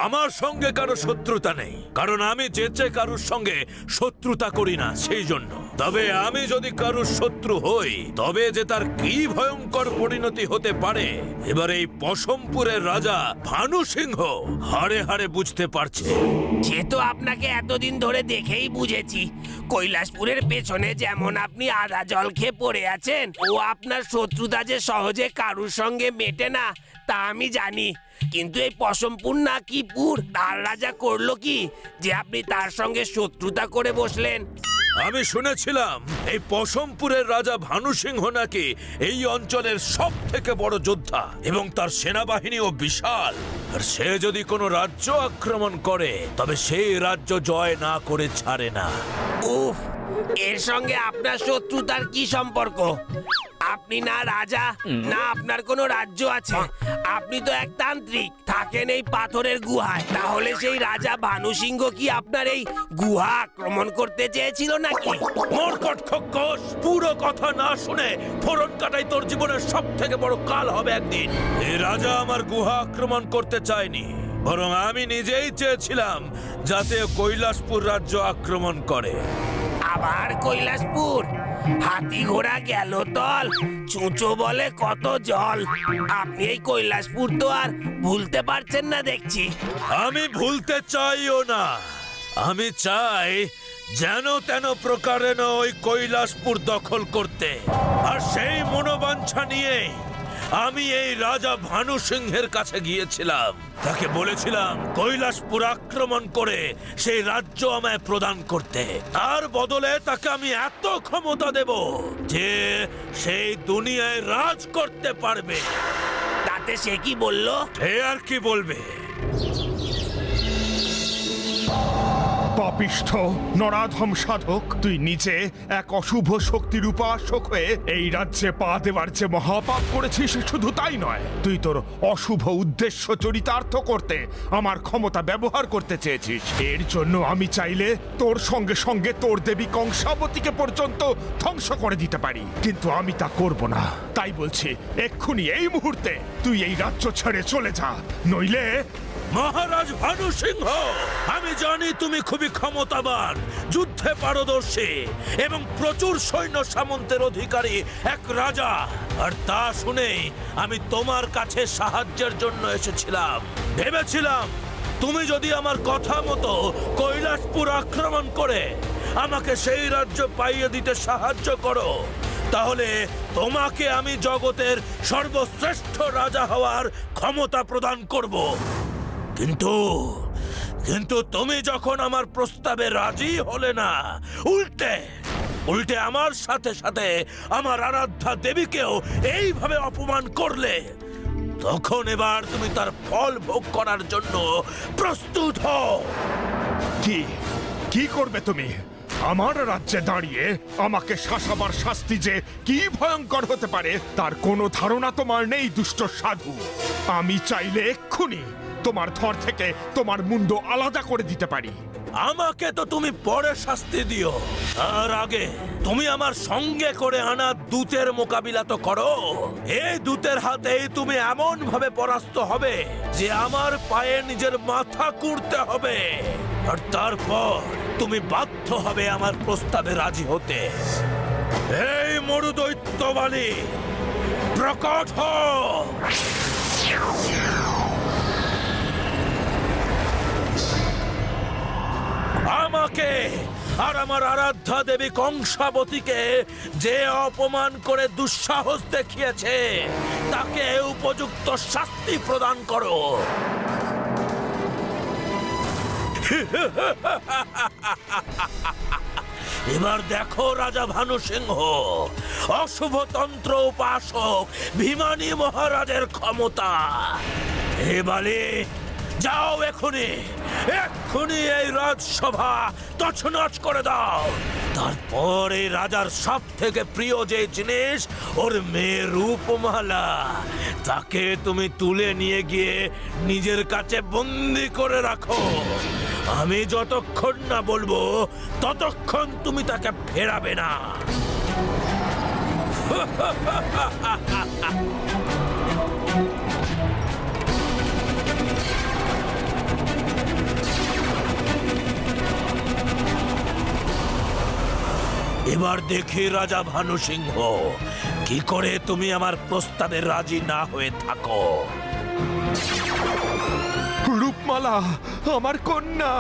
আমার সঙ্গে কারো শত্রুতা নেই, কারণ আমি যেচে কারোর সঙ্গে শত্রুতা করি না সেই জন্য। তবে আমি যদি কারোর শত্রু হই, তবে যে তার কি ভয়ঙ্কর পরিণতি হতে পারে এবার এই পশমপুরের রাজা ভানু সিংহ হাড়ে হাড়ে বুঝতে পারছে। সে তো আপনাকে এতদিন ধরে দেখেই বুঝেছি। কৈলাসপুরের পেছনে যেমন আপনি আদা জল খেয়ে পড়ে আছেন, ও আপনার শত্রুতা যে সহজে কারুর সঙ্গে মেটে না তা আমি জানি। কিন্তু এই পশমপুর না কি পুর, তার রাজা করলো কি যে আপনি তার সঙ্গে শত্রুতা করে বসলেন? আমি শুনেছিলাম এই পশমপুরের রাজা ভানু সিংহ নাকি এই অঞ্চলের সব থেকে বড় যোদ্ধা এবং তার সেনাবাহিনীও বিশাল। আর সে যদি কোনো রাজ্য আক্রমণ করে তবে সেই রাজ্য জয় না করে ছাড়ে না। উফ, এর সঙ্গে আপনার শত্রুতার কি সম্পর্ক? আপনি না রাজা, না আপনার কোনো রাজ্য আছে। আপনি তো এক তান্ত্রিক, থাকেন এই পাথরের গুহায়। তাহলে সেই রাজা ভানু সিংহ কি আপনার এই গুহা আক্রমণ করতে চেয়েছিল নাকি? মরকট খোকস, পুরো কথা না শুনে ফোড়ন কাটাই তোর জীবনের সব থেকে বড় কাল হবে একদিন। এই রাজা আমার গুহা আক্রমণ করতে চায়নি, বরং আমি নিজেই চেয়েছিলাম যাতে কৈলাসপুর রাজ্য আক্রমণ করে। আবার কৈলাসপুর? হাতি ঘোড়া গেল তল, চুঁচো বলে কত জল। আপনি এই কৈলাসপুর তো আর ভুলতে পারছেন না দেখছি। আমি ভুলতে চাইও না, আমি চাই যেন তেন প্রকারে ওই কৈলাসপুর দখল করতে। আর সেই মনোবাঞ্ছা নিয়ে আমি এই রাজা ভানু সিংহের কাছে গিয়েছিলাম। তাকে বলেছিলাম কৈলাসপুর আক্রমণ করে সেই রাজ্য আমায় প্রদান করতে। তার বদলে তাকে আমি এত ক্ষমতা দেব যে সেই দুনিয়ায় রাজ করতে পারবে। তাতে সে কি বললো? এ আর কি বলবে? পাপিষ্ঠ নরাধম সাধক, তুই নিজে এক অশুভ শক্তির উপাসক হয়ে এই রাজ্যে পা দেওয়ার যে মহাপাপ করেছিস, শুধু তাই নয়, তুই তোর অশুভ উদ্দেশ্য চরিতার্থ করতে আমার ক্ষমতা ব্যবহার করতে চেয়েছিস। এর জন্য আমি চাইলে তোর সঙ্গে সঙ্গে তোর দেবী কংসাবতীকে পর্যন্ত ধ্বংস করে দিতে পারি, কিন্তু আমি তা করব না। তাই বলছি, এক্ষুনি এই মুহূর্তে তুই এই রাজ্য ছেড়ে চলে যা, নইলে। মহারাজ ভানু সিংহ, আমি জানি তুমি খুবই ক্ষমতাবান, যুদ্ধে পারদর্শী এবং প্রচুর সৈন্য সামন্তের অধিকারী এক রাজা। আর তা শুনেই আমি তোমার কাছে সাহায্যের জন্য এসেছিলাম। ভেবেছিলাম তুমি যদি আমার কথা মতো কৈলাসপুর আক্রমণ করে আমাকে সেই রাজ্য পাইয়ে দিতে সাহায্য করো, তাহলে তোমাকে আমি জগতের সর্বশ্রেষ্ঠ রাজা হওয়ার ক্ষমতা প্রদান করব। কিন্তু তুমি যখন আমার প্রস্তাবে রাজি হলে না, উল্টে আমার সাথে সাথে আমার আরাধ্যা দেবীকেও এইভাবে অপমান করলে, তখন এবার তুমি তার ফল ভোগ করার জন্য প্রস্তুত হও। কি করবে তুমি? আমার রাজ্যে দাঁড়িয়ে আমাকে শাসাবার শাস্তি যে কি ভয়ঙ্কর হতে পারে তার কোনো ধারণা তোমার নেই, দুষ্ট সাধু। আমি চাইলে এক্ষুনি তোমার ধর থেকে তোমার মুন্ড আলাদা করে দিতে পারি। আমাকে তো তুমি পরে শাস্তি দিও, তার আগে তুমি আমার সঙ্গে করে আনা দূতের মোকাবিলা তো করো। এই দূতের হাতেই তুমি এমন ভাবে পরাস্ত হবে যে আমার পায়ে নিজের মাথা কুঁড়তে হবে। আর তারপর তুমি বাধ্য হবে আমার প্রস্তাবে রাজি হতে। এই মরুদৈত্য বালি, প্রকট হও। আমাকে আর আমার আরাধ্যা দেবী কংসাবতীকে যে অপমান করে দুঃসাহস দেখিয়েছে তাকে উপযুক্ত শাস্তি প্রদান করো। এবার দেখো রাজা ভানু সিংহ, অশুভ তন্ত্র উপাসক ভীমানী মহারাজের ক্ষমতা। এবারে যাও, এক্ষুনি এই রাজসভা তছনছ করে দাও। তারপরে রাজার সব থেকে প্রিয় যে জিনিস, ওর মেয়ে রূপমালা, তাকে তুমি তুলে নিয়ে গিয়ে নিজের কাছে বন্দি করে রাখো। আমি যতক্ষণ না বলবো ততক্ষণ তুমি তাকে ফেরাবে না। এবার দেখি রাজা ভানু সিংহ কি করে তুমি আমার প্রস্তাবে রাজি না হয়ে থাকো। রূপমালা, আমার কন্যা।